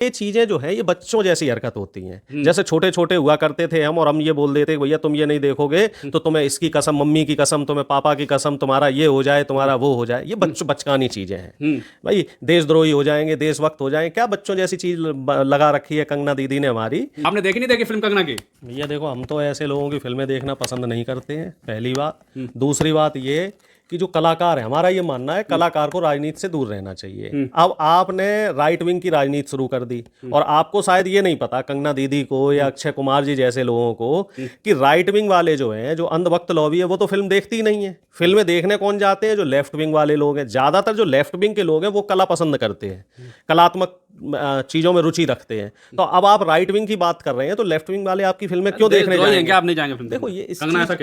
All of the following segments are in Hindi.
ये चीजें जो है ये बच्चों जैसी हरकत होती हैं। जैसे छोटे छोटे हुआ करते थे हम, और हम ये बोल देते भैया तुम ये नहीं देखोगे तो तुम्हें इसकी कसम, मम्मी की कसम, तुम्हें पापा की कसम, तुम्हारा ये हो जाए, तुम्हारा वो हो जाए। ये बचकानी चीजें हैं भाई। देशद्रोही हो जाएंगे, देशभक्त हो जाएंगे, क्या बच्चों जैसी चीज लगा रखी है कंगना दीदी ने हमारी। आपने देखी नहीं देखी फिल्म कंगना की? भैया देखो, हम तो ऐसे लोगों की फिल्में देखना पसंद नहीं करते हैं, पहली बात। दूसरी बात ये कि जो कलाकार है, हमारा ये मानना है कलाकार को राजनीति से दूर रहना चाहिए। अब आपने राइट विंग की राजनीति शुरू कर दी, और आपको शायद ये नहीं पता, कंगना दीदी को या अक्षय कुमार जी जैसे लोगों को, कि राइट विंग वाले जो हैं, जो अंधभक्त लॉबी है, वो तो फिल्म देखती ही नहीं है। फिल्में देखने कौन जाते हैं? जो लेफ्ट विंग वाले लोग हैं। ज्यादातर जो लेफ्ट विंग के लोग हैं वो कला पसंद करते हैं, कलात्मक चीजों में रुचि रखते हैं। तो अब आप राइट विंग की बात कर रहे हैं, तो लेफ्ट विंग वाले आपकी फिल्में क्यों देखने जाएंगे? क्या आप नहीं जाएंगे फिल्म? देखो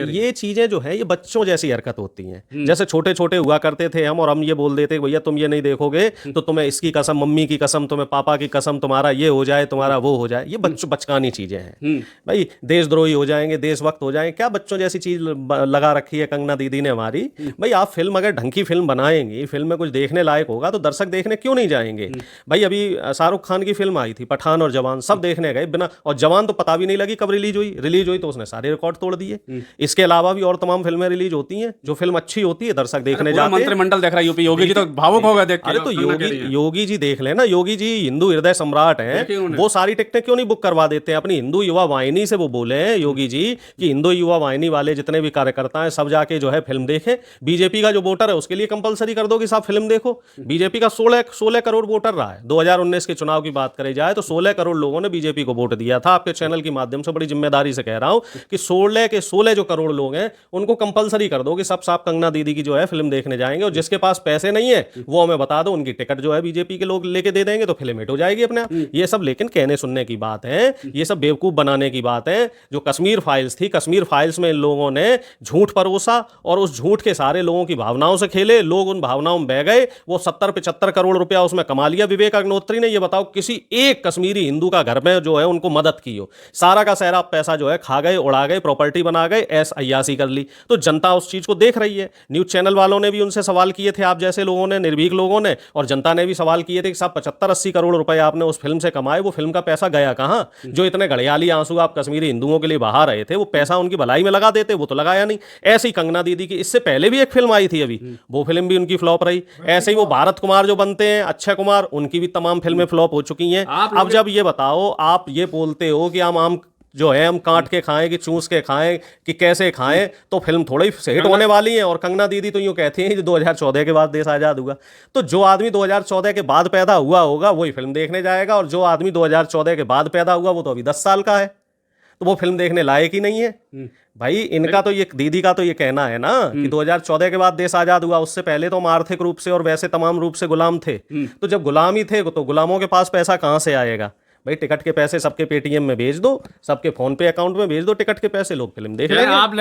ये चीजें जो है ये बच्चों जैसी हरकत होती हैं। जैसे छोटे छोटे हुआ करते थे हम, और हम ये बोल देते भैया तुम ये नहीं देखोगे तो तुम्हें इसकी कसम, मम्मी की कसम, तुम्हें पापा की कसम, तुम्हारा ये हो जाए, तुम्हारा वो हो जाए। ये बचकानी चीजें हैं भाई। देशद्रोही हो जाएंगे, देशभक्त हो जाएंगे, क्या बच्चों जैसी चीज लगा रखी है कंगना दीदी ने हमारी। भाई आप फिल्म अगर ढंग की फिल्म बनाएंगी, फिल्म में कुछ देखने लायक होगा तो दर्शक देखने क्यों नहीं जाएंगे भाई। अभी शाहरुख खान की फिल्म आई थी पठान और जवान, सब देखने गए बिना, और जवान तो पता भी नहीं लगी कब रिलीज हुई तो उसने सारे रिकॉर्ड तोड़ दिए। इसके अलावा भी और तमाम फिल्में रिलीज होती हैं, जो फिल्म अच्छी होती है दर्शक देखने जाते हैं। मंत्रिमंडल देख रहा है यूपी, योगी जी तो भावुक हो गए देख के। अरे तो योगी जी देख लेना, योगी जी हिंदू हृदय सम्राट हैं, वो सारी टिकटें क्यों नहीं बुक करवा देते हैं अपनी हिंदू युवा वाहिनी से? वो बोले हैं योगी जी कि हिंदू युवा वाहिनी वाले जितने भी कार्यकर्ता हैं सब जाके जो है फिल्म देखें। बीजेपी का जो वोटर है उसके लिए कंपलसरी कर दो कि साहब फिल्म देखो। बीजेपी का 16 करोड़ वोटर रहा है। 2019 के चुनाव की बात करी जाए तो 16 करोड़ लोगों ने बीजेपी को वोट दिया था। आपके चैनल की माध्यम से बड़ी जिम्मेदारी से कह रहा हूं कि 16 के 16 जो करोड़ लोग हैं उनको कंपलसरी कर दो कि सब साफ कंगना दीदी की जो है फिल्म देखने जाएंगे, और जिसके पास पैसे नहीं है वो हमें बता दो, उनकी टिकट जो है बीजेपी के लोग लेके दे देंगे तो फिल्म हिट हो जाएगी अपने आप। ये सब लेकिन कहने सुनने की बात है, ये सब बेवकूफ बनाने की बात है। जो कश्मीर फाइल्स थी, कश्मीर फाइल्स में इन लोगों ने झूठ परोसा और उस झूठ के सारे लोगों की भावनाओं से खेले, लोग उन भावनाओं में बह गए। वो 70-75 करोड़ रुपया उसमें कमा लिया विवेक अग्निहोत्री ने। ये बताओ किसी एक कश्मीरी हिंदू का घर में जो है उनको मदद की हो? सारा का सारा पैसा जो है खा गए, उड़ा गए, प्रॉपर्टी बना गए, ऐस अय्यासी कर ली। तो जनता उस चीज को देख रही है। न्यूज चैनल वालों ने भी उनसे सवाल किए थे, आप जैसे लोगों ने, निर्भीक लोगों ने, और जनता ने भी सवाल किए थे कि साहब 75-80 करोड़ रुपए आपने उस फिल्म से कमाए, वो फिल्म का पैसा गया कहां? जो इतने घड़ियाली आंसू आप कश्मीरी हिंदुओं के लिए बहा रहे थे, वो पैसा उनकी भलाई में लगा देते, वो तो लगाया नहीं। ऐसी कंगना दीदी की इससे पहले भी एक फिल्म आई थी अभी, वो फिल्म भी उनकी फ्लॉप रही। ऐसे ही वो भारत कुमार जो बनते हैं, अक्षय कुमार, उनकी भी तमाम फिल्में फ्लॉप हो चुकी हैं। अब जब ये बताओ, आप ये बोलते हो कि आम जो है हम काट के खाएं कि चूस के खाएं कि कैसे खाएं, तो फिल्म थोड़ी हिट होने वाली है। और कंगना दीदी तो यूं कहती हैं कि 2014 के बाद देश आजाद हुआ। तो जो आदमी 2014 के बाद पैदा हुआ होगा वही फिल्म देखने जाएगा, और जो आदमी 2014 के बाद पैदा हुआ वो तो अभी 10 साल का है, तो वो फिल्म देखने लायक ही नहीं है भाई। इनका तो ये, दीदी का तो ये कहना है ना कि 2014 के बाद देश आजाद हुआ, उससे पहले तो हम आर्थिक रूप से और वैसे तमाम रूप से गुलाम थे। तो जब गुलाम ही थे तो गुलामों के पास पैसा कहां से आएगा भाई? टिकट के पैसे सबके पेटीएम में भेज दो, सबके फोन पे अकाउंट में भेज दो टिकट के पैसे, लोग फिल्म देख लेंगे। आप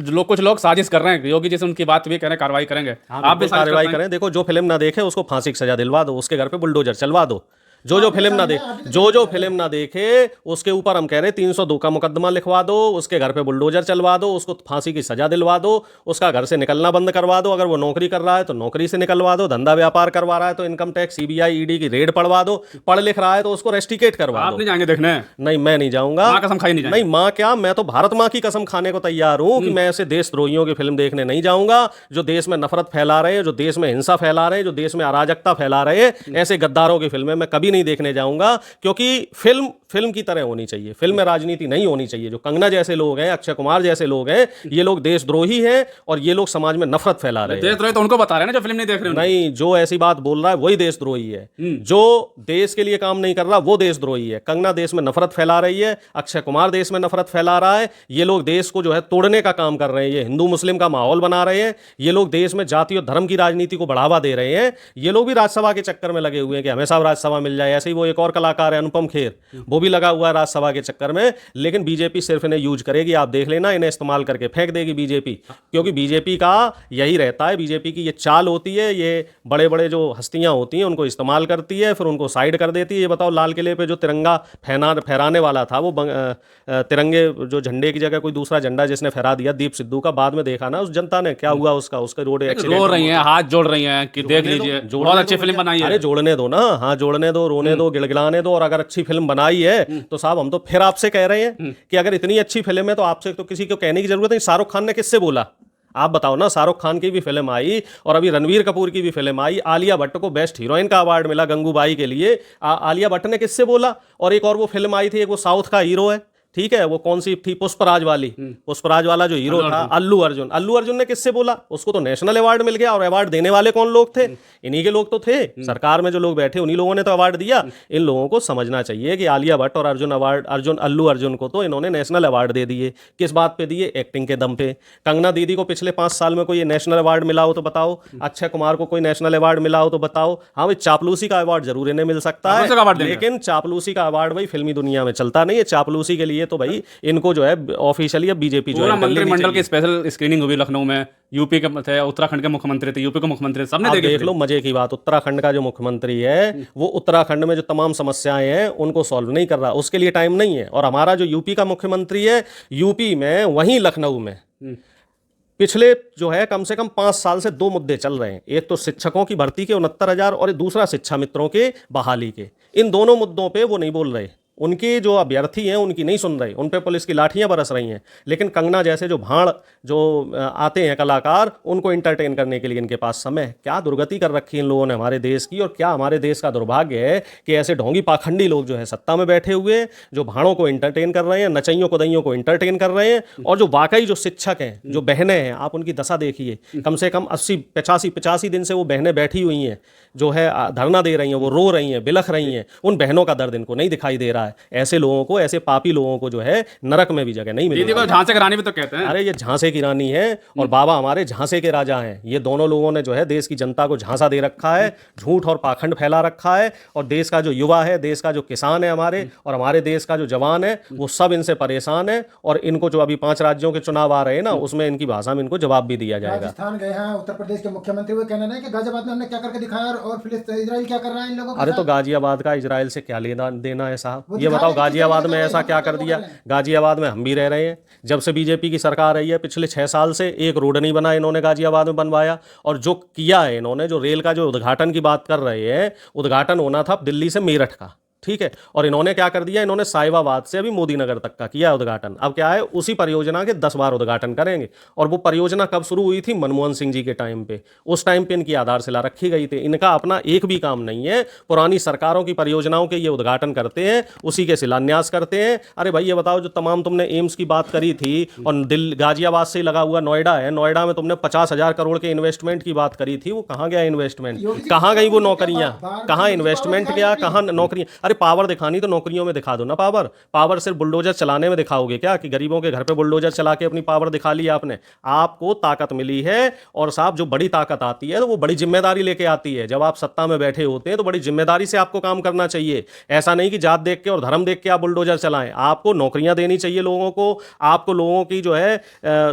लोग, कुछ लोग साजिश कर रहे हैं, योगी जैसे उनकी बात भी कह रहे हैं कार्रवाई करेंगे। आप भी कार्रवाई करें। देखो, जो फिल्म ना देखे उसको फांसी की सजा दिलवा दो, उसके घर पे बुलडोजर चलवा दो। जो फिल्म ना देखे उसके ऊपर हम कह रहे हैं 302 का मुकदमा लिखवा दो, उसके घर पे बुलडोजर चलवा दो, उसको फांसी की सजा दिलवा दो, उसका घर से निकलना बंद करवा दो। अगर वो नौकरी कर रहा है तो नौकरी से निकलवा दो, धंधा व्यापार करवा रहा है तो इनकम टैक्स, सीबीआई, ईडी की रेड पड़वा दो, पढ़ लिख रहा है तो उसको रेस्टिकेट करवा दो। आप नहीं जाएंगे देखने? नहीं, मैं नहीं जाऊंगा। कसम खाई नहीं? नहीं, माँ क्या, मैं तो भारत माँ की कसम खाने को तैयार हूं कि मैं ऐसे देशद्रोहियों की फिल्म देखने नहीं जाऊंगा, जो देश में नफरत फैला रहे हैं, जो देश में हिंसा फैला रहे हैं, जो देश में अराजकता फैला रहे हैं। ऐसे गद्दारों की फिल्में मैं कभी नहीं देखने जाऊंगा, क्योंकि फिल्म की तरह होनी चाहिए। फिल्म में राजनीति नहीं होनी चाहिए। जो कंगना जैसे लोग हैं, अक्षय कुमार जैसे लोग हैं, ये लोग देशद्रोही हैं और ये लोग समाज में नफरत फैला रहे हैं। देशद्रोही तो उनको बता रहे हैं ना जो फिल्म नहीं देख रहे हैं। नहीं, जो ऐसी बात बोल रहा है वही देशद्रोही है। जो देश के लिए काम नहीं कर रहा वो देशद्रोही है। कंगना देश में नफरत फैला रही है, अक्षय कुमार देश में नफरत फैला रहा है। ये लोग देश को जो है तोड़ने का काम कर रहे हैं, ये हिंदू मुस्लिम का माहौल बना रहे हैं। ये लोग देश में जाति और धर्म की राजनीति को बढ़ावा दे रहे हैं। ये लोग भी राज्यसभा के चक्कर में लगे हुए हैं कि हमें सब राज्यसभा मिल जाए। ऐसे ही वो एक और कलाकार है अनुपम खेर, वो भी लगा हुआ है राज्यसभा के चक्कर में, लेकिन बीजेपी सिर्फ इन्हें यूज करेगी। आप देख लेना, इन्हें इस्तेमाल करके फेंक देगी बीजेपी, क्योंकि बीजेपी का यही रहता है, बीजेपी की ये चाल होती है, ये बड़े बड़े जो हस्तियां होती हैं उनको इस्तेमाल करती है, फिर उनको साइड कर देती है। ये बताओ, लाल किले पे जो तिरंगा फहराने वाला था, वो तिरंगे जो झंडे की जगह कोई दूसरा झंडा जिसने फहरा दिया, दीप सिद्धू का, बाद में देखा ना उस जनता ने क्या हुआ उसका, उसके रोड एक्सीडेंट। रो रही हैं, हाथ जोड़ रही हैं कि देख लीजिए बहुत अच्छी फिल्म बनाई है। अरे जोड़ने दो ना, हाँ जोड़ने दो, रोने दो, गिड़गिड़ाने दो। और अगर अच्छी फिल्म बनाई है तो साहब हम तो फिर आपसे कह रहे हैं कि अगर इतनी अच्छी फिल्म है तो आपसे तो किसी को कहने की जरूरत नहीं। शाहरुख खान ने किससे बोला, आप बताओ ना। शाहरुख खान की भी फिल्म आई और अभी रणवीर कपूर की भी फिल्म आई। आलिया भट्ट को बेस्ट हीरोइन का अवार्ड मिला गंगूबाई के लिए। आलिया भट्ट ने किससे बोला? और एक और वो फिल्म आई थी, एक वो साउथ का हीरो है, ठीक है, वो कौन सी थी, पुष्पराज वाली, पुष्पराज वाला जो हीरो था अल्लू अर्जुन। अल्लू अर्जुन ने किससे बोला? उसको तो नेशनल अवार्ड मिल गया। और अवार्ड देने वाले कौन लोग थे? इन्हीं के लोग तो थे, सरकार में जो लोग बैठे उन्हीं लोगों ने तो अवार्ड दिया। इन लोगों को समझना चाहिए कि आलिया भट्ट और अल्लू अर्जुन को तो इन्होंने नेशनल अवार्ड दे दिए। किस बात पे दिए? एक्टिंग के दम पे। कंगना दीदी को पिछले 5 साल में कोई नेशनल अवार्ड मिला हो तो बताओ? अक्षय कुमार को कोई नेशनल अवार्ड मिला हो तो बताओ? हाँ भाई, चापलूसी का अवार्ड जरूर इन्हें मिल सकता है, लेकिन चापलूसी का अवार्ड भाई फिल्मी दुनिया में चलता नहीं है। चापलूसी के लिए तो भाई इनको जो है ऑफिशियली अब बीजेपी जो है मंत्रिमंडल की स्पेशल स्क्रीनिंग हुई लखनऊ में। यूपी के थे, उत्तराखंड के मुख्यमंत्री थे, यूपी के मुख्यमंत्री, सबने देख लो मजे की बात। उत्तराखंड का जो मुख्यमंत्री है वो उत्तराखंड में जो तमाम समस्याएं हैं उनको सॉल्व नहीं कर रहा, उसके लिए टाइम नहीं है। और हमारा जो यूपी का मुख्यमंत्री है, यूपी में वहीं लखनऊ में पिछले जो है कम से कम 5 साल से 2 मुद्दे चल रहे हैं। एक तो शिक्षकों की भर्ती के 69,000 और दूसरा शिक्षा मित्रों के बहाली के। इन दोनों मुद्दों पे वो नहीं बोल रहे। उनके जो अभ्यर्थी हैं उनकी नहीं सुन रहे, उन पे पुलिस की लाठियां बरस रही हैं। लेकिन कंगना जैसे जो भाड़ जो आते हैं कलाकार, उनको इंटरटेन करने के लिए इनके पास समय। क्या दुर्गति कर रखी है इन लोगों ने हमारे देश की। और क्या हमारे देश का दुर्भाग्य है कि ऐसे ढोंगी पाखंडी लोग जो है सत्ता में बैठे हुए हैं, जो भाड़ों को इंटरटेन कर रहे हैं, नचइयों को दैयों को इंटरटेन कर रहे हैं। और जो वाकई जो शिक्षक हैं, जो बहनें हैं, आप उनकी दशा देखिए। कम से कम 80-85 दिन से वो बहनें बैठी हुई हैं, जो है धरना दे रही हैं, वो रो रही हैं, बिलख रही हैं। उन बहनों का दर्द इनको नहीं दिखाई दे रहा है। ऐसे लोगों को, ऐसे पापी लोगों को जो है नरक में भी जगह नहीं मिलेगी। दीदी को झांसे की रानी भी तो कहते हैं। अरे ये झांसे की रानी है और बाबा हमारे झांसे के राजा हैं। ये दोनों लोगों ने जो है देश की जनता को झांसा दे रखा है, झूठ और पाखंड फैला रखा है। और देश का जो युवा है, देश का जो किसान है हमारे, और हमारे देश का जो जवान है, वो सब इनसे परेशान है। और इनको जो अभी 5 राज्यों के चुनाव आ रहे हैं ना, उसमें इनकी भाषा में इनको जवाब भी दिया जाएगा। राजस्थान गए हैं उत्तर प्रदेश के मुख्यमंत्री, वो कहना है कि गाजियाबाद में हमने क्या करके दिखाया और फिलिस्तीन इजराइल क्या कर रहा है इन लोगों को। अरे तो गाजियाबाद का इजराइल से क्या लेना देना है साहब? ये बताओ, गाजियाबाद में ऐसा क्या कर दिया? गाजियाबाद में हम भी रह रहे हैं, जब से बीजेपी की सरकार आई है पिछले 6 साल से एक रोड नहीं बना इन्होंने गाजियाबाद में बनवाया। और जो किया है इन्होंने, जो रेल का जो उद्घाटन की बात कर रहे हैं, उद्घाटन होना था दिल्ली से मेरठ का, ठीक है। और इन्होंने क्या कर दिया? इन्होंने साहिबाबाद से अभी मोदी नगर तक का किया उद्घाटन। अब क्या है, उसी परियोजना के 10 बार उद्घाटन करेंगे। और वो परियोजना कब शुरू हुई थी? मनमोहन सिंह जी के टाइम पे। उस टाइम पे इनकी आधारशिला रखी गई थी। इनका अपना एक भी काम नहीं है। पुरानी सरकारों की परियोजनाओं के ये उद्घाटन करते हैं, उसी के शिलान्यास करते हैं। अरे भाई ये बताओ, जो तमाम तुमने एम्स की बात करी थी और गाजियाबाद से लगा हुआ नोएडा है, नोएडा में तुमने 50,000 करोड़ के इन्वेस्टमेंट की बात करी थी, वो कहाँ गया इन्वेस्टमेंट? कहाँ गई वो नौकरियां? कहाँ इन्वेस्टमेंट गया? कहाँ नौकरियां? अरे पावर दिखानी तो नौकरियों में दिखा दो ना। पावर सिर्फ बुलडोजर चलाने में दिखाओगे क्या, कि गरीबों के घर पे बुलडोजर चला के अपनी पावर दिखा ली आपने? आपको ताकत मिली है, और साहब जो बड़ी ताकत आती है तो वो बड़ी जिम्मेदारी लेके आती है। जब आप सत्ता में बैठे होते हैं तो बड़ी जिम्मेदारी से आपको काम करना चाहिए। ऐसा नहीं कि जात देख के और धर्म देख के आप बुलडोजर चलाएं। आपको नौकरियां देनी चाहिए लोगों को। आपको लोगों की जो है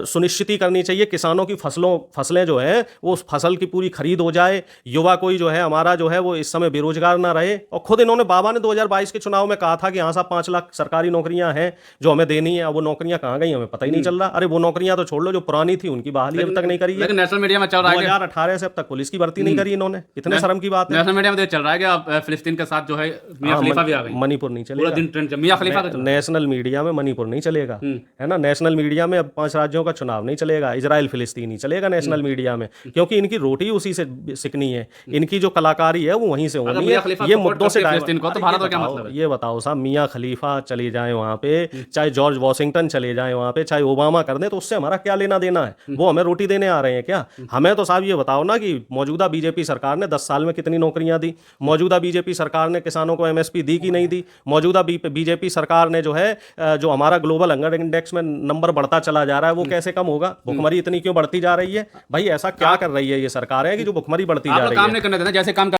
सुनिश्चित करनी चाहिए, किसानों की फसलें जो है वो उस फसल की पूरी खरीद हो जाए। युवा कोई जो है हमारा जो है वो इस समय बेरोजगार ना रहे। और खुद इन्होंने बाबा ने 2022 के चुनाव में कहा था कि हाँ साहब 5 लाख सरकारी नौकरियां हैं जो हमें देनी है। अब वो नौकरियां कहाँ गई हमें पता ही नहीं चल रहा। अरे वो नौकरियां तो छोड़ लो, जो पुरानी थी उनकी बहाली अब तक नहीं करी है। लेकिन नेशनल मीडिया में चल रहा है 2018 से अब तक पुलिस की भर्ती नहीं करी इन्होंने। कितने शर्म की बात है। नेशनल मीडिया में चल रहा है कि अब फिलिस्तीन के साथ जो है मियां खलीफा भी आ गई। मणिपुर नहीं चलेगा, पूरा दिन ट्रेंड मियां खलीफा का नेशनल मीडिया में मणिपुर नहीं चलेगा, है ना। नेशनल मीडिया में अब 5 राज्यों का चुनाव नहीं चलेगा। इजराइल फिलिस्तीन ही चलेगा नेशनल मीडिया में, क्योंकि इनकी रोटी उसी से सिकनी है। इनकी जो कलाकारी है वो वहीं से होनी है। ये मुद्दों से ये बताओ साहब, मियां खलीफा चले जाए वहां पे, चाहे जॉर्ज वॉशिंगटन चले जाए वहां पे, चाहे ओबामा कर दे, तो उससे हमारा क्या लेना देना है? वो हमें रोटी देने आ रहे हैं क्या? हमें तो साहब ये बताओ ना कि मौजूदा बीजेपी सरकार ने 10 साल में कितनी नौकरियां दी? मौजूदा बीजेपी सरकार ने किसानों को एमएसपी दी कि नहीं दी? मौजूदा बीजेपी सरकार ने जो है जो हमारा ग्लोबल हंगर इंडेक्स में नंबर बढ़ता चला जा रहा है वो कैसे कम होगा? भुखमरी इतनी क्यों बढ़ती जा रही है? भाई ऐसा क्या कर रही है ये सरकार है कि जो भुखमरी बढ़ती जा रही है? काम नहीं करने देना, जैसे काम